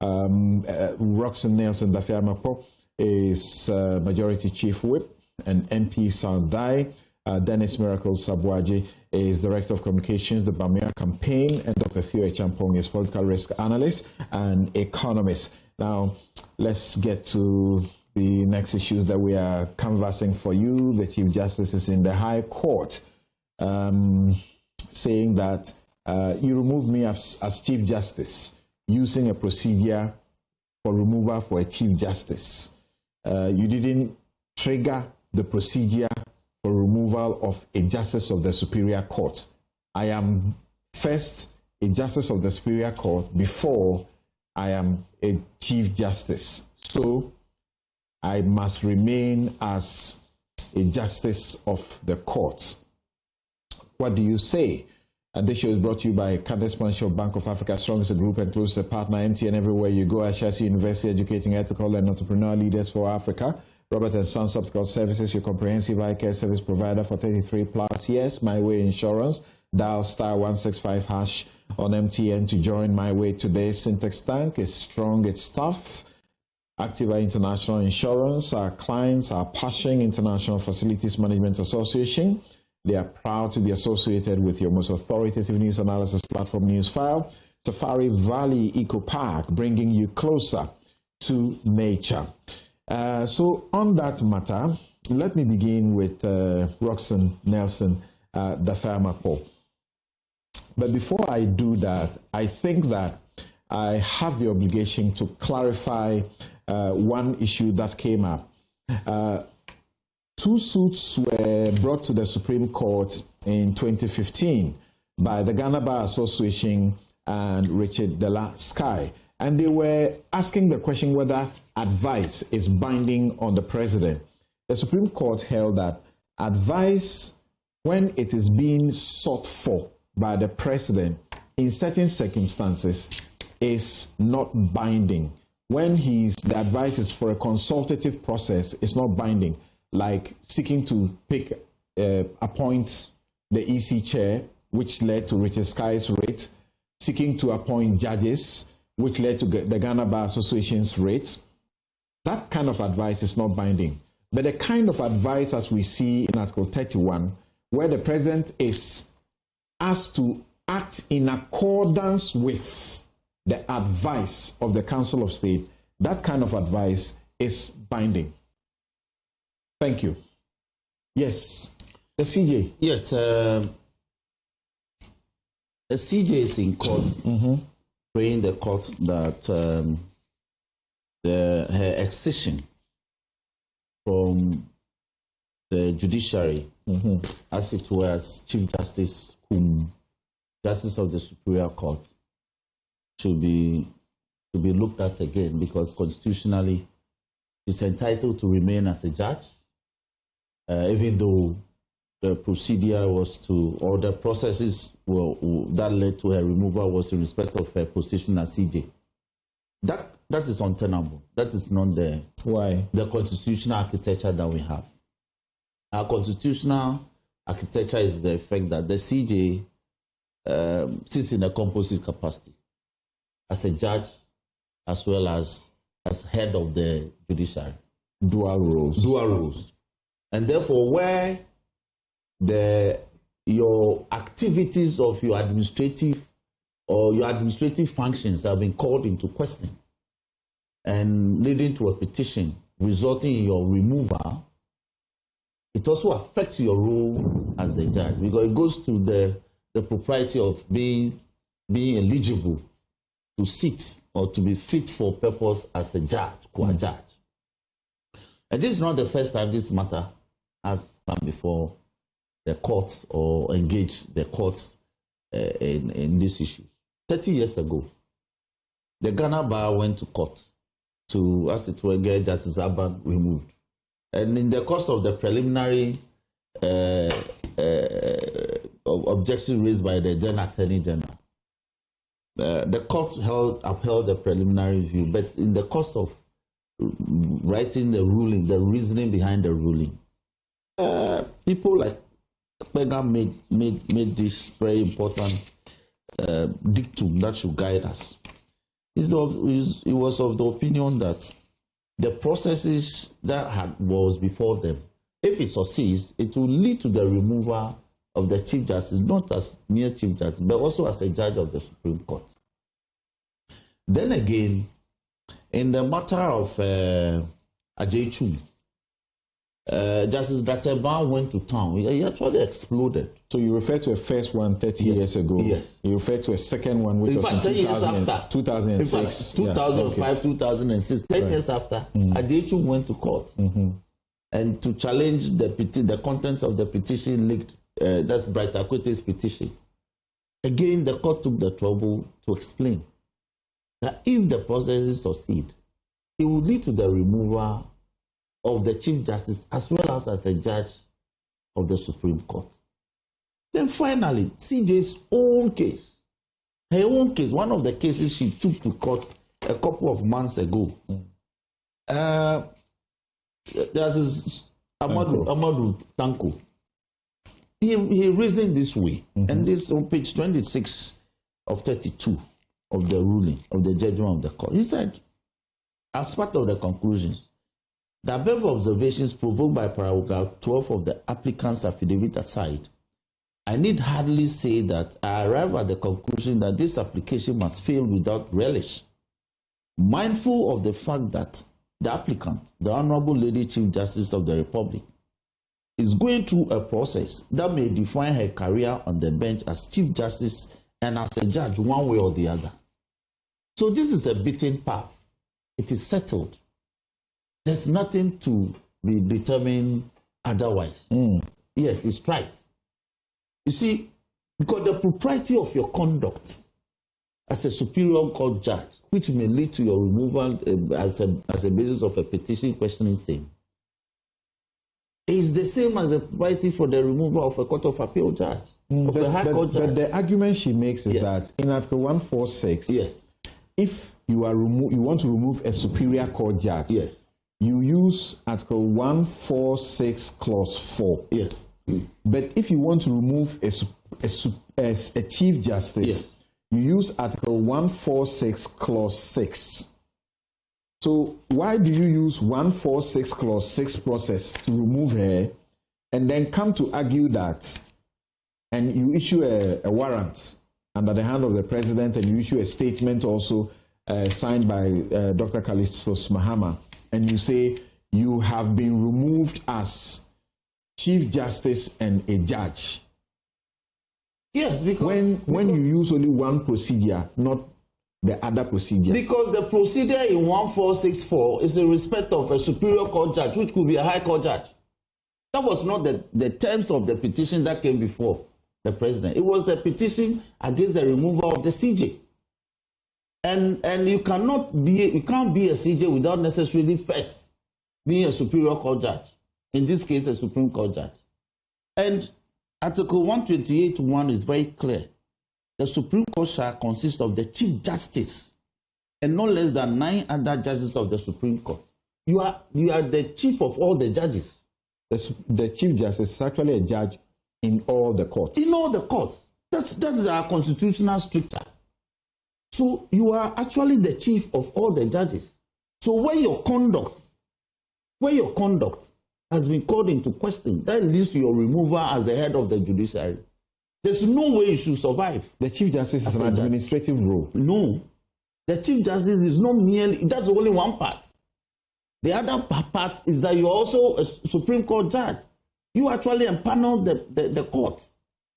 Roxanne Nelson Dafeamekpor is Majority Chief Whip, and MP Sandai. Dennis Miracle Sabwaji is Director of Communications, the Bamia Campaign, and Dr. Theo Champong is Political Risk Analyst and Economist. Now, let's get to the next issues that we are canvassing for you. The Chief Justice is in the High Court saying that you removed me as Chief Justice using a procedure for removal for a Chief Justice. You didn't trigger the procedure for removal of a Justice of the Superior Court. I am first a Justice of the Superior Court before I am a Chief Justice. So I must remain as a Justice of the Court. What do you say? And this show is brought to you by Candace Sponsor Bank of Africa, strongest group and closest partner, MTN everywhere you go. Ashasi University, educating ethical and entrepreneurial leaders for Africa. Robert & Sons Optical Services, your comprehensive eye care service provider for 33 plus years. My Way Insurance. Dial *165# on MTN to join My Way today. Syntax Tank is strong, it's tough. Activa International Insurance, our clients are Pashing International Facilities Management Association. They are proud to be associated with your most authoritative news analysis platform, Newsfile. Safari Valley Eco Park, bringing you closer to nature. So on that matter, let me begin with Roxanne Nelson Dafeamekpor. But before I do that, I think that I have the obligation to clarify one issue that came up. Two suits were brought to the Supreme Court in 2015 by the Ghana Bar Association and Richard Dela Sky. And they were asking the question whether advice is binding on the president. The Supreme Court held that advice, when it is being sought for by the president in certain circumstances, is not binding. When the advice is for a consultative process, it's not binding, like seeking to appoint the EC chair, which led to Richard Sky's rate, seeking to appoint judges, which led to the Ghana Bar Association's rates. That kind of advice is not binding. But the kind of advice as we see in Article 31, where the president is asked to act in accordance with the advice of the Council of State, that kind of advice is binding. Thank you. Yes, the CJ. Yes, the CJ is in court. Praying the court that her excision from the judiciary, as it were, as Chief Justice Justice of the Superior Court, should be looked at again, because constitutionally she's entitled to remain as a judge, even though the procedure was or the processes that led to her removal was in respect of her position as CJ. That is untenable. That is not the constitutional architecture that we have. Our constitutional architecture is the effect that the CJ sits in a composite capacity as a judge as well as head of the judiciary. Dual roles. And therefore, where your activities of your administrative functions have been called into question and leading to a petition resulting in your removal, it also affects your role as the judge, because it goes to the propriety of being eligible to sit or to be fit for purpose as a judge, judge. And this is not the first time this matter has come before the courts or engage the courts in this issue. 30 years ago, the Ghana Bar went to court to, as it were, get Justice Aban removed. And in the course of the preliminary objection raised by the then Attorney General, the court upheld the preliminary review, but in the course of writing the ruling, the reasoning behind the ruling, people like Pega made this very important dictum that should guide us. He was of the opinion that the processes that was before them, if it succeeds, it will lead to the removal of the Chief Justice, not as mere Chief Justice, but also as a judge of the Supreme Court. Then again, in the matter of Ajechu, Justice Dafeamekpor went to town. He actually exploded. So you refer to a first one 30 years ago. Yes. You refer to a second one, which In was fact, in 10 years after. 2006. 2005, 2006. 10 years after, Ajechu went to court. And to challenge the contents of the petition leaked, that's Bright Akwete's petition. Again, the court took the trouble to explain that if the processes succeed, it will lead to the removal of the Chief Justice as well as a judge of the Supreme Court. Then finally, CJ's own case, her own case, one of the cases she took to court a couple of months ago, Justice Amadou Tanko, he reasoned this way, and this on page 26 of 32 of the ruling, of the judgment of the court. He said, as part of the conclusions, the above observations provoked by paragraph 12 of the applicant's affidavit aside, I need hardly say that I arrive at the conclusion that this application must fail without relish, mindful of the fact that the applicant, the Honorable Lady Chief Justice of the Republic, is going through a process that may define her career on the bench as Chief Justice and as a judge one way or the other. So this is a beaten path. It is settled. There's nothing to be determined otherwise. Yes, it's right. You see, because the propriety of your conduct as a superior court judge, which may lead to your removal as a basis of a petition questioning same, is the same as the propriety for the removal of a court of appeal judge, of a high court judge. But the argument she makes is that in Article 146, yes, if you want to remove a superior court judge, yes, you use Article 146 Clause 4. Yes. But if you want to remove a Chief Justice, yes, you use Article 146 Clause 6. So why do you use 146 Clause 6 process to remove her and then come to argue that, and you issue a warrant under the hand of the president, and you issue a statement also signed by Dr. Callistus Mahama, and you say you have been removed as Chief Justice and a judge? Yes, because when you use only one procedure, not the other procedure. Because the procedure in 1464 is in respect of a superior court judge, which could be a high court judge. That was not the terms of the petition that came before the president. It was the petition against the removal of the CJ. And you can't be a CJ without necessarily first being a superior court judge. In this case, a Supreme Court judge. And Article 128(1) is very clear. The Supreme Court shall consist of the Chief Justice and no less than 9 other judges of the Supreme Court. You are the chief of all the judges. The Chief Justice is actually a judge in all the courts. In all the courts. That's our constitutional structure. So you are actually the chief of all the judges. So where your conduct has been called into question, that leads to your removal as the head of the judiciary. There's no way you should survive. The Chief Justice is an administrative role. No. The Chief Justice is not merely, that's only one part. The other part is that you're also a Supreme Court judge. You actually empanel the court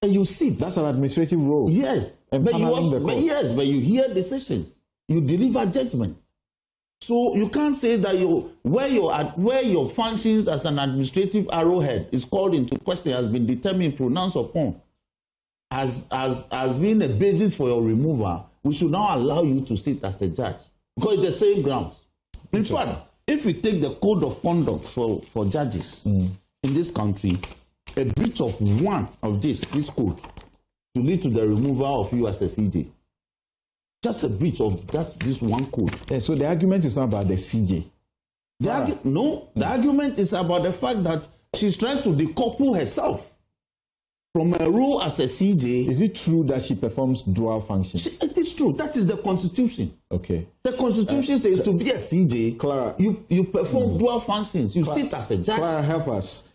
and you sit. That's an administrative role. Yes. But you hear decisions. You deliver judgments. So you can't say that where your functions as an administrative arrowhead is called into question, has been determined, pronounced upon, as being a basis for your removal, we should not allow you to sit as a judge. Because it's the same grounds. In fact, if we take the code of conduct for judges in this country, a breach of one of this code will lead to the removal of you as a CJ. Just a breach of this one code. Yeah, so the argument is not about the CJ. The argument is about the fact that she's trying to decouple herself from a role as a CJ. Is it true that she performs dual functions? It is true. That is the Constitution. Okay. The Constitution says to be a CJ, Clara, you perform dual functions. You sit as a judge. Clara, help us.